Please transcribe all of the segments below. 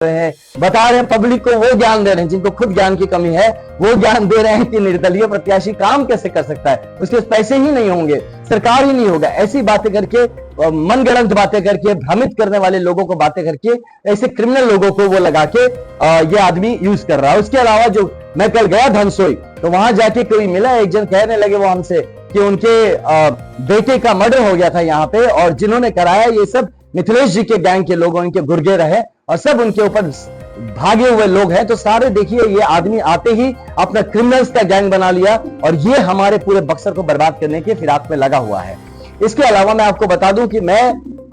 रहे हैं, बता रहे हैं पब्लिक को, वो ज्ञान दे रहे हैं जिनको खुद ज्ञान की कमी है, वो ज्ञान दे रहे हैं कि निर्दलीय प्रत्याशी काम कैसे कर सकता है, उसके पैसे ही नहीं होंगे, सरकार ही नहीं होगा। ऐसी बातें करके, मनगढ़ंत बातें करके, भ्रमित करने वाले लोगों को बातें करके, ऐसे क्रिमिनल लोगों को वो लगा के ये आदमी यूज कर रहा है। उसके अलावा जो मैं कल गया धनसोई, तो वहां जाके कोई मिला, एक जन कहने लगे वो हमसे कि उनके बेटे का मर्डर हो गया था यहाँ पे, और जिन्होंने कराया ये सब मिथिलेश जी के गैंग के लोग, उनके गुर्गे रहे और सब उनके ऊपर भागे हुए लोग हैं। तो सारे देखिए, ये आदमी आते ही अपना क्रिमिनल्स का गैंग बना लिया और ये हमारे पूरे बक्सर को बर्बाद करने के फिराक में लगा हुआ है। इसके अलावा मैं आपको बता दूं कि मैं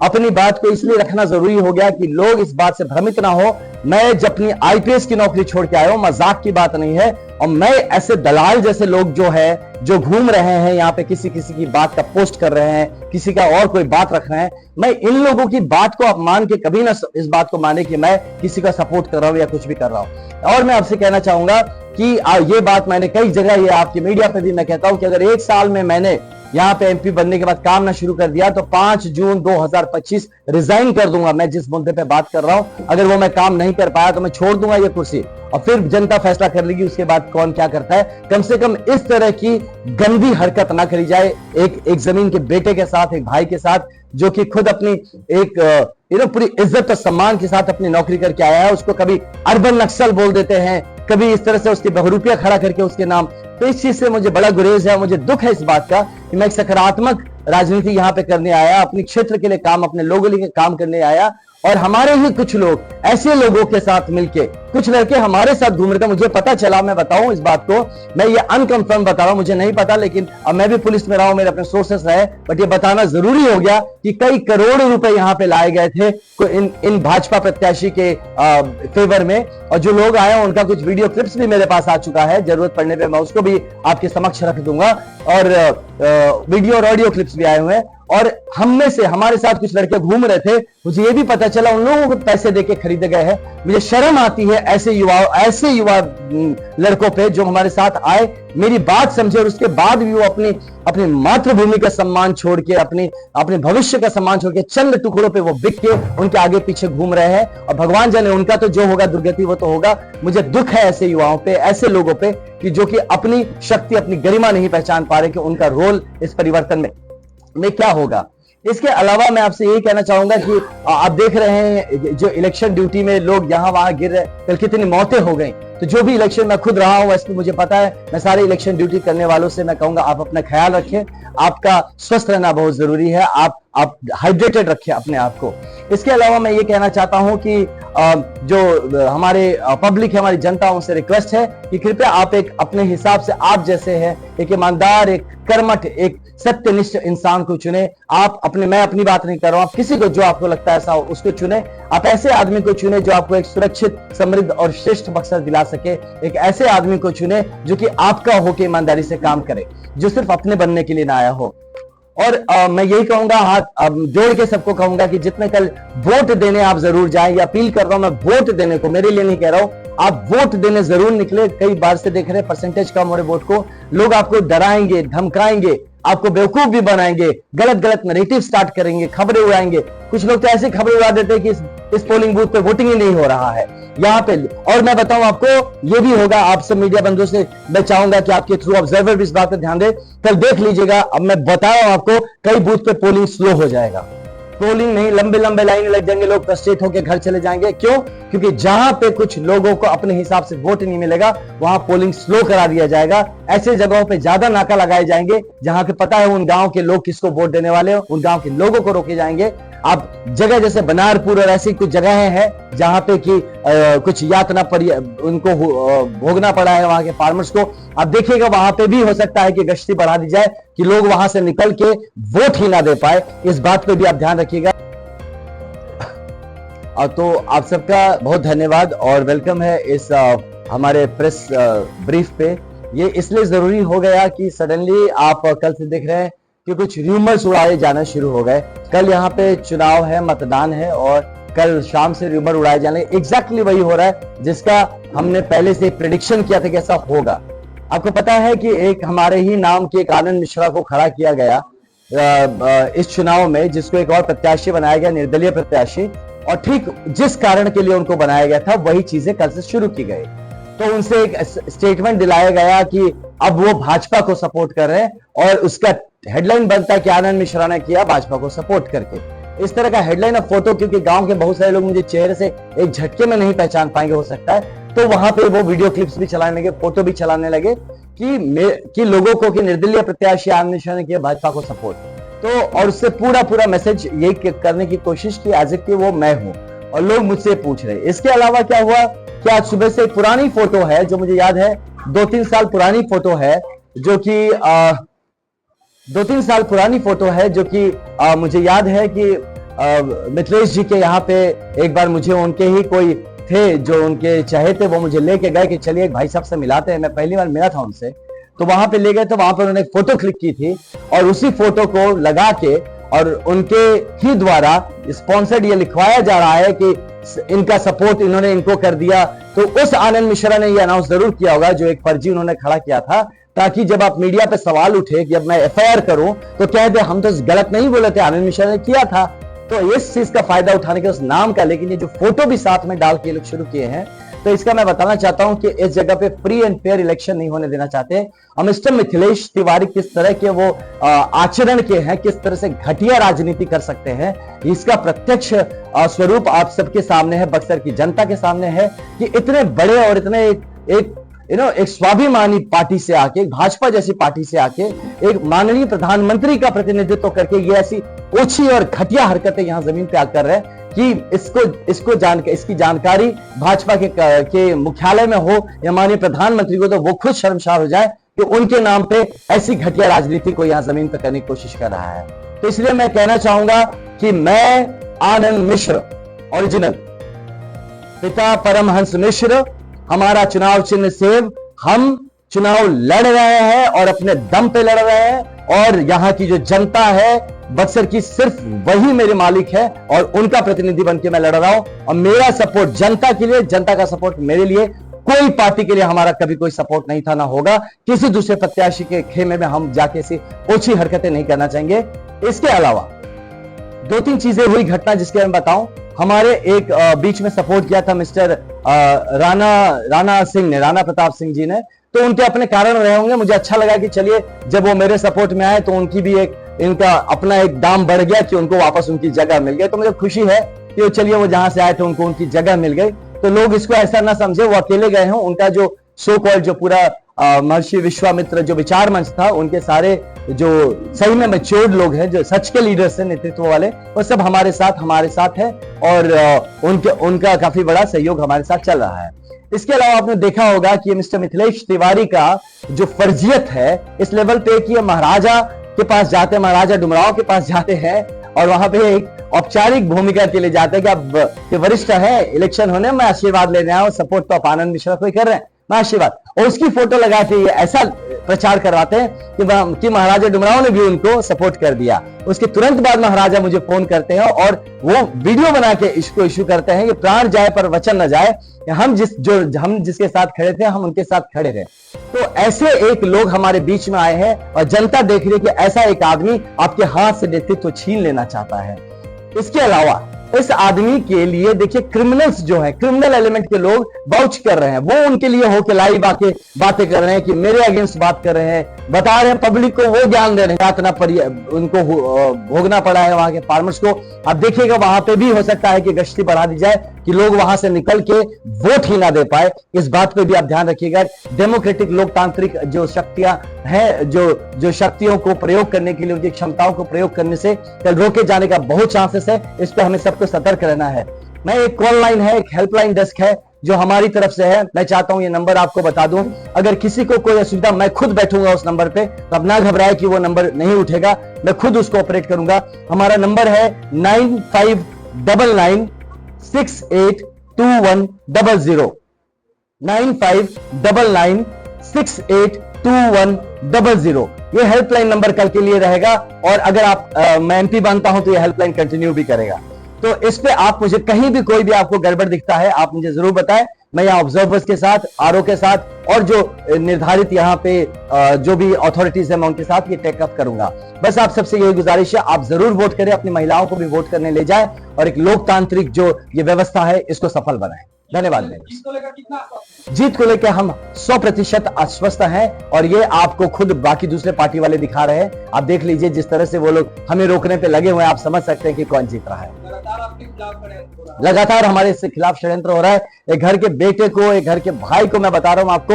अपनी बात को इसलिए रखना जरूरी हो गया कि लोग इस बात से भ्रमित ना हो। मैं जब अपनी आईपीएस की नौकरी छोड़ के आया हूं, मजाक की बात नहीं है। और मैं ऐसे दलाल जैसे लोग जो है, जो घूम रहे हैं यहाँ पे, किसी किसी की बात का पोस्ट कर रहे हैं, किसी का और कोई बात रख रहे हैं, मैं इन लोगों की बात को आप मान के कभी ना इस बात को माने कि मैं किसी का सपोर्ट कर रहा हूं या कुछ भी कर रहा हूं। और मैं आपसे कहना चाहूंगा कि ये बात मैंने कई जगह, ये आपकी मीडिया पे भी मैं कहता हूं कि अगर 1 साल में मैंने यहाँ पे एमपी बनने के बाद काम ना शुरू कर दिया तो 5 जून 2025 रिजाइन कर दूंगा। मैं जिस मुद्दे पे बात कर रहा हूं, अगर वो मैं काम नहीं कर पाया तो मैं छोड़ दूंगा ये कुर्सी, और फिर जनता फैसला कर लेगी उसके बाद कौन क्या करता है। कम से कम इस तरह की गंदी हरकत ना करी जाए एक जमीन के बेटे के साथ, एक भाई के साथ, जो कि खुद अपनी एक पूरी इज्जत और सम्मान के साथ अपनी नौकरी करके आया है। उसको कभी अर्बन नक्सल बोल देते हैं, कभी इस तरह से उसकी बहुरूपिया खड़ा करके उसके नाम। तो इस चीज से मुझे बड़ा गुरेज है, मुझे दुख है इस बात का कि मैं एक सकारात्मक राजनीति यहाँ पे करने आया, अपने क्षेत्र के लिए काम, अपने लोगों के लिए काम करने आया, और हमारे ही कुछ लोग ऐसे लोगों के साथ मिलके, कुछ लड़के हमारे साथ घूम रहे थे। मुझे पता चला, मैं बताऊं इस बात को, मैं ये अनकंफर्म बता रहा हूं, मुझे नहीं पता, लेकिन अब मैं भी पुलिस में रहा हूं, मेरे अपने सोर्सेस रहे, बट ये बताना जरूरी हो गया कि कई करोड़ रुपए यहाँ पे लाए गए थे इन भाजपा प्रत्याशी के फेवर में। और जो लोग आए उनका कुछ वीडियो क्लिप्स भी मेरे पास आ चुका है, जरूरत पड़ने पे मैं उसको भी आपके समक्ष रख दूंगा, और वीडियो और ऑडियो क्लिप्स भी आए हुए हैं। और हम में से, हमारे साथ कुछ लड़के घूम रहे थे, मुझे ये भी पता चला उन लोगों को पैसे देके खरीदे गए हैं। मुझे शर्म आती है ऐसे युवा लड़कों पे जो हमारे साथ आए, मेरी बात समझे, और उसके बाद भी वो अपनी मातृभूमि का सम्मान छोड़ के, अपने भविष्य का सम्मान छोड़ के चंद टुकड़ों पे वो बिक के उनके आगे पीछे घूम रहे हैं। और भगवान जाने उनका तो जो होगा दुर्गति वो तो होगा। मुझे दुख है ऐसे युवाओं पे, ऐसे लोगों पे कि जो कि अपनी शक्ति, अपनी गरिमा नहीं पहचान पा रहे कि उनका रोल इस परिवर्तन में क्या होगा। इसके अलावा मैं आपसे यही कहना चाहूंगा कि आप देख रहे हैं जो इलेक्शन ड्यूटी में लोग यहाँ वहां गिर रहे, कल कितनी मौतें हो गई। तो जो भी इलेक्शन, मैं खुद रहा हूं, इसमें मुझे पता है, मैं सारे इलेक्शन ड्यूटी करने वालों से मैं कहूंगा आप अपना ख्याल रखें, आपका स्वस्थ रहना बहुत जरूरी है, आप हाइड्रेटेड रखें अपने आप को। इसके अलावा मैं ये कहना चाहता हूं कि जो हमारे पब्लिक है, हमारी जनता, उनसे रिक्वेस्ट है कि कृपया आप एक अपने हिसाब से, आप जैसे हैं, एक ईमानदार, एक कर्मठ, एक सत्यनिष्ठ इंसान को चुने। मैं अपनी बात नहीं कर रहा हूं, आप किसी को जो आपको लगता है ऐसा हो उसको चुने। आप ऐसे आदमी को चुने जो आपको एक सुरक्षित, समृद्ध और श्रेष्ठ बक्सर दिला सके। एक ऐसे आदमी को चुने जो कि आपका होकर ईमानदारी से काम करे, जो सिर्फ अपने बनने के लिए ना आया हो। और मैं यही कहूंगा, हाथ जोड़ के सबको कहूंगा कि जितने कल वोट देने आप जरूर जाएं। या अपील कर रहा हूं मैं वोट देने को, मेरे लिए नहीं कह रहा हूं, आप वोट देने जरूर निकले। कई बार से देख रहे हैं परसेंटेज कम हो रहे वोट को, लोग आपको डराएंगे, धमकाएंगे, आपको बेवकूफ भी बनाएंगे, गलत नैरेटिव स्टार्ट करेंगे, खबरें उड़ाएंगे। कुछ लोग तो ऐसी खबरें उड़ा देते हैं कि इस पोलिंग बूथ पे वोटिंग ही नहीं हो रहा है यहाँ पे। और मैं बताऊं आपको, ये भी होगा, आप सब मीडिया बंधुओं से मैं चाहूंगा कि आपके थ्रू ऑब्जर्वर भी इस बात पर ध्यान दे। कल देख लीजिएगा, अब मैं बता रहा हूं आपको, कई बूथ पे पोलिंग स्लो हो जाएगा। पोलिंग नहीं, लंबे लाइन लग जाएंगे, लोग फ्रस्ट्रेट होकर घर चले जाएंगे। क्यों? क्योंकि जहां पे कुछ लोगों को अपने हिसाब से वोट नहीं मिलेगा, वहां पोलिंग स्लो करा दिया जाएगा। ऐसे जगहों पे ज्यादा नाका लगाए जाएंगे जहां पे पता है उन गांव के लोग किसको वोट देने वाले हो, उन गांव के लोगों को रोके जाएंगे। आप जगह जैसे बनारपुर और ऐसी कुछ जगह हैं जहां पे कि कुछ यातना पर उनको भोगना पड़ा है वहां के फार्मर्स को, आप देखिएगा वहां पे भी हो सकता है कि गश्ती बढ़ा दी जाए कि लोग वहां से निकल के वोट ही ना दे पाए। इस बात पे भी आप ध्यान रखिएगा। तो आप सबका बहुत धन्यवाद और वेलकम है इस हमारे प्रेस ब्रीफ पे। ये इसलिए जरूरी हो गया कि सडनली आप कल से देख रहे हैं कि कुछ र्यूमर्स उड़ाए जाना शुरू हो गए। कल यहाँ पे चुनाव है, मतदान है, और कल शाम से र्यूमर उड़ाए जाने, एग्जैक्टली वही हो रहा है जिसका हमने पहले से प्रेडिक्शन किया था कि ऐसा होगा। आपको पता है कि एक हमारे ही नाम के एक आनंद मिश्रा को खड़ा किया गया इस चुनाव में, जिसको एक और प्रत्याशी बनाया गया, निर्दलीय प्रत्याशी, और ठीक जिस कारण के लिए उनको बनाया गया था वही चीजें कल से शुरू की गई। तो उनसे एक स्टेटमेंट दिलाया गया कि अब वो भाजपा को सपोर्ट कर रहे हैं और उसका हेडलाइन बनता है कि आनंद मिश्रा ने किया भाजपा को सपोर्ट करके। इस तरह का हेडलाइन और फोटो, क्योंकि गांव के बहुत सारे लोग मुझे चेहरे से एक झटके में नहीं पहचान पाएंगे हो सकता है, तो वहां पे वो वीडियो क्लिप्स भी चलाने लगे, फोटो भी चलाने लगे कि लोगों को कि निर्दलीय प्रत्याशी आनंद मिश्रा ने किया भाजपा को सपोर्ट। तो और उससे पूरा मैसेज यही करने की कोशिश की एज इफ वो मैं हूं, और लोग मुझसे पूछ रहे। इसके अलावा क्या हुआ कि आज सुबह से एक पुरानी फोटो है जो मुझे याद है 2-3 साल पुरानी फोटो है, जो कि 2-3 साल पुरानी फोटो है जो कि मुझे याद है कि मिथिलेश जी के यहाँ पे एक बार मुझे उनके ही कोई थे जो उनके चाहे थे, वो मुझे लेके गए कि चलिए एक भाई साहब से मिलाते हैं। मैं पहली बार मिला था उनसे, तो वहां पे ले गए, तो वहां पर उन्होंने एक फोटो क्लिक की थी और उसी फोटो को लगा के और उनके ही द्वारा स्पॉन्सर्ड ये लिखवाया जा रहा है कि इनका सपोर्ट इन्होंने इनको कर दिया। तो उस आनंद मिश्रा ने ये अनाउंस जरूर किया होगा जो एक फर्जी उन्होंने खड़ा किया था, ताकि जब आप मीडिया पे सवाल उठे कि अब मैं एफआईआर करूं तो कह दे हम तो गलत नहीं बोले थे, आनंद मिश्रा ने किया था। तो इस चीज का फायदा उठाने के उस नाम का, लेकिन ये जो फोटो भी साथ में डाल के लोग शुरू किए हैं, तो इसका मैं बताना चाहता हूं कि इस जगह पे फ्री एंड फेयर इलेक्शन नहीं होने देना चाहते। और मिस्टर मिथिलेश तिवारी किस तरह के वो आचरण के हैं, किस तरह से घटिया राजनीति कर सकते हैं, इसका प्रत्यक्ष स्वरूप आप सबके सामने है, बक्सर की जनता के सामने है कि इतने बड़े और इतने एक स्वाभिमानी पार्टी से आके, भाजपा जैसी पार्टी से आके एक माननीय प्रधानमंत्री का प्रतिनिधित्व करके ये ऐसी ओछी और घटिया हरकतें यहां जमीन पे आकर रहे कि इसकी जानकारी भाजपा के मुख्यालय में हो या माननीय प्रधानमंत्री को, तो वो खुद शर्मसार हो जाए कि उनके नाम पे ऐसी घटिया राजनीति को यहां जमीन पर करने की कोशिश कर रहा है। तो इसलिए मैं कहना चाहूंगा कि मैं आनंद मिश्र ओरिजिनल, पिता परमहंस मिश्र, हमारा चुनाव चिन्ह सेव, हम चुनाव लड़ रहे हैं और अपने दम पे लड़ रहे हैं, और यहां की जो जनता है बक्सर की सिर्फ वही मेरे मालिक है और उनका प्रतिनिधि बनकर मैं लड़ रहा हूं। और मेरा सपोर्ट जनता के लिए, जनता का सपोर्ट मेरे लिए, कोई पार्टी के लिए हमारा कभी कोई सपोर्ट नहीं था, ना होगा। किसी दूसरे प्रत्याशी के खेमे में हम जाके ऐसी ओछी हरकतें नहीं करना चाहेंगे। इसके अलावा 2-3 चीजें हुई घटना जिसके मैं बताऊं। हमारे एक बीच में सपोर्ट किया था मिस्टर राणा प्रताप सिंह जी ने, तो उनके अपने कारण रहे होंगे। मुझे अच्छा लगा कि चलिए जब वो मेरे सपोर्ट में आए तो उनकी भी इनका अपना एक दाम बढ़ गया कि उनको वापस उनकी जगह मिल गई। तो मुझे खुशी है कि चलिए वो जहां से आए थे उनको उनकी जगह मिल गई। तो लोग इसको ऐसा ना समझे वो अकेले गए हों। उनका जो सो कॉल्ड जो पूरा महर्षि विश्वामित्र जो विचार मंच था, उनके सारे जो सही में मैच्योर्ड लोग हैं, जो सच के लीडर्स हैं, नेतृत्व वाले, वो सब हमारे साथ है और उनका काफी बड़ा सहयोग हमारे साथ चल रहा है। इसके अलावा आपने देखा होगा कि मिस्टर मिथिलेश तिवारी का जो फर्जियत है इस लेवल पे कि महाराजा के पास जाते हैं, महाराजा डुमराव के पास जाते हैं और वहां पे एक औपचारिक भूमिका के लिए जाते हैं कि अब वरिष्ठ है, इलेक्शन होने में आशीर्वाद लेने आए, सपोर्ट तो आप आनंद मिश्रा को ही कर रहे हैं, मैं आशीर्वाद, और उसकी फोटो लगा के ये ऐसा प्रचार करवाते हैं कि महाराजा डुमराव ने भी उनको सपोर्ट कर दिया। उसके तुरंत बाद महाराजा मुझे फोन करते हैं और वो वीडियो बना के इसको इश्यू करते हैं कि प्राण जाए पर वचन न जाए, हम जिसके साथ खड़े थे हम उनके साथ खड़े रहे। तो ऐसे एक लोग हमारे बीच में आए हैं और जनता देख रही है कि ऐसा एक आदमी आपके हाथ से नेतृत्व छीन लेना चाहता है। इसके अलावा इस आदमी के लिए देखिए क्रिमिनल्स जो है, क्रिमिनल एलिमेंट के लोग वाउच कर रहे हैं, वो उनके लिए होके लाइव आके बातें कर रहे हैं कि मेरे अगेंस्ट बात कर रहे हैं, बता रहे हैं पब्लिक को, वो ज्ञान दे रहे हैं, इतना उनको भोगना पड़ा है वहां के फार्मर्स को। अब देखिएगा वहां पे भी हो सकता है कि गश्ती बढ़ा दी जाए कि लोग वहां से निकल के वोट ही ना दे पाए। इस बात पे भी आप ध्यान रखिएगा। डेमोक्रेटिक लोकतांत्रिक जो शक्तियां हैं, जो शक्तियों को प्रयोग करने के लिए, उनकी क्षमताओं को प्रयोग करने से कल रोके जाने का बहुत चांसेस है। इस पर हमें सबको सतर्क रहना है। मैं एक कॉल लाइन है, एक हेल्पलाइन डेस्क है जो हमारी तरफ से है, मैं चाहता हूं ये नंबर आपको बता दूं। अगर किसी को कोई असुविधा, मैं खुद बैठूंगा उस नंबर पे, तो अब ना घबराए कि वो नंबर नहीं उठेगा, मैं खुद उसको ऑपरेट करूंगा। हमारा नंबर है 9599682100, 9599682100। ये हेल्पलाइन नंबर कल के लिए रहेगा और अगर आप मैं एमपी बनता हूं तो ये हेल्पलाइन कंटिन्यू भी करेगा। तो इस पे आप मुझे कहीं भी कोई भी आपको गड़बड़ दिखता है आप मुझे जरूर बताएं। मैं यहाँ ऑब्जर्वर्स के साथ, आरओ के साथ और जो निर्धारित यहाँ पे जो भी अथॉरिटीज है मैं उनके साथ ये टेकअप करूंगा। बस आप सबसे यही गुजारिश है, आप जरूर वोट करें, अपनी महिलाओं को भी वोट करने ले जाए और एक लोकतांत्रिक जो ये व्यवस्था है इसको सफल बनाएं। धन्यवाद। जीत को लेकर हम 100% आश्वस्त हैं और ये आपको खुद बाकी दूसरे पार्टी वाले दिखा रहे हैं। आप देख लीजिए जिस तरह से वो लोग हमें रोकने पे लगे हुए हैं, आप समझ सकते हैं कि कौन जीत रहा है। लगातार हमारे इसके खिलाफ षड्यंत्र हो रहा है। एक घर के बेटे को, एक घर के भाई को मैं बता रहा हूं आपको,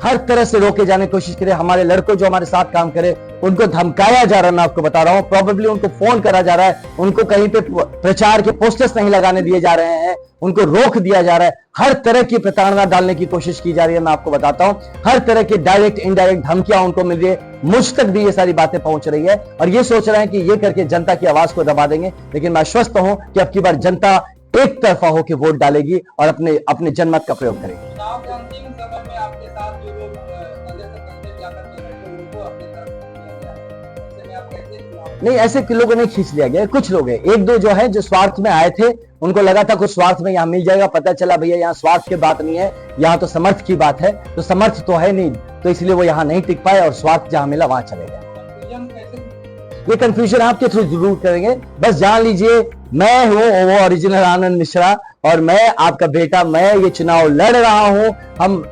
हर तरह से रोके जाने की कोशिश करे। हमारे लड़कों जो हमारे साथ काम करे उनको धमकाया जा रहा है, मैं आपको बता रहा हूं। प्रोबेबली उनको फोन करा जा रहा है, उनको कहीं पे प्रचार के पोस्टर्स नहीं लगाने दिए जा रहे हैं, उनको रोक दिया जा रहा है। हर तरह की प्रताड़ना डालने की कोशिश की जा रही है, मैं आपको बताता हूं। हर तरह की डायरेक्ट इनडायरेक्ट धमकियां उनको मिल रही है, मुझ तक भी ये सारी बातें पहुंच रही है और ये सोच रहे हैं कि ये करके जनता की आवाज को दबा देंगे। लेकिन मैं आश्वस्त हूं कि अब की बार जनता एक तरफा होकर वोट डालेगी और अपने जनमत का प्रयोग करेगी। चुनाव के अंतिम समय में आपके साथ जो लोग सदस्य जाकर के बैठे उनको अपनी तरफ किया गया है। ऐसे में आप कैसे चुनाव? नहीं, ऐसे लोगों ने खींच लिया गया, कुछ लोग हैं, एक दो जो है जो स्वार्थ में आए थे, उनको लगा था कुछ स्वार्थ में यहाँ मिल जाएगा। पता चला भैया यहाँ स्वार्थ की बात नहीं है, यहाँ तो समर्थ की बात है। तो समर्थ तो है नहीं, तो इसलिए वो यहाँ नहीं टिक पाए और स्वार्थ जहां मिला वहां चले गए। ये कंफ्यूजन आपके थ्रू जरूर करेंगे। बस जान लीजिए मैं हूं वो ओरिजिनल आनंद मिश्रा और मैं आपका बेटा, मैं ये चुनाव लड़ रहा हूं।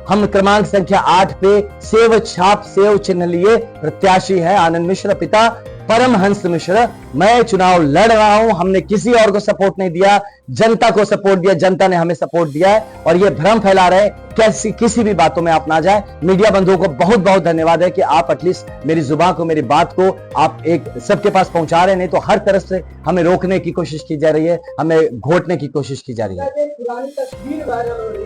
हम क्रमांक संख्या 8 पे सेव छाप सेव चिन्ह लिए प्रत्याशी है आनंद मिश्रा, पिता परमहंस मिश्रा। मैं चुनाव लड़ रहा हूं, हमने किसी और को सपोर्ट नहीं दिया, जनता को सपोर्ट दिया, जनता ने हमें सपोर्ट दिया है। और ये भ्रम फैला रहे कैसी किसी भी बातों में आप ना जाए। मीडिया बंधुओं को बहुत बहुत धन्यवाद है कि आप एटलीस्ट मेरी जुबान को, मेरी बात को आप एक सबके पास पहुंचा रहे हैं। नहीं तो हर तरफ से हमें रोकने की कोशिश की जा रही है, हमें घोटने की कोशिश की जा रही है। पुरानी तस्वीर वायरल हो रही है।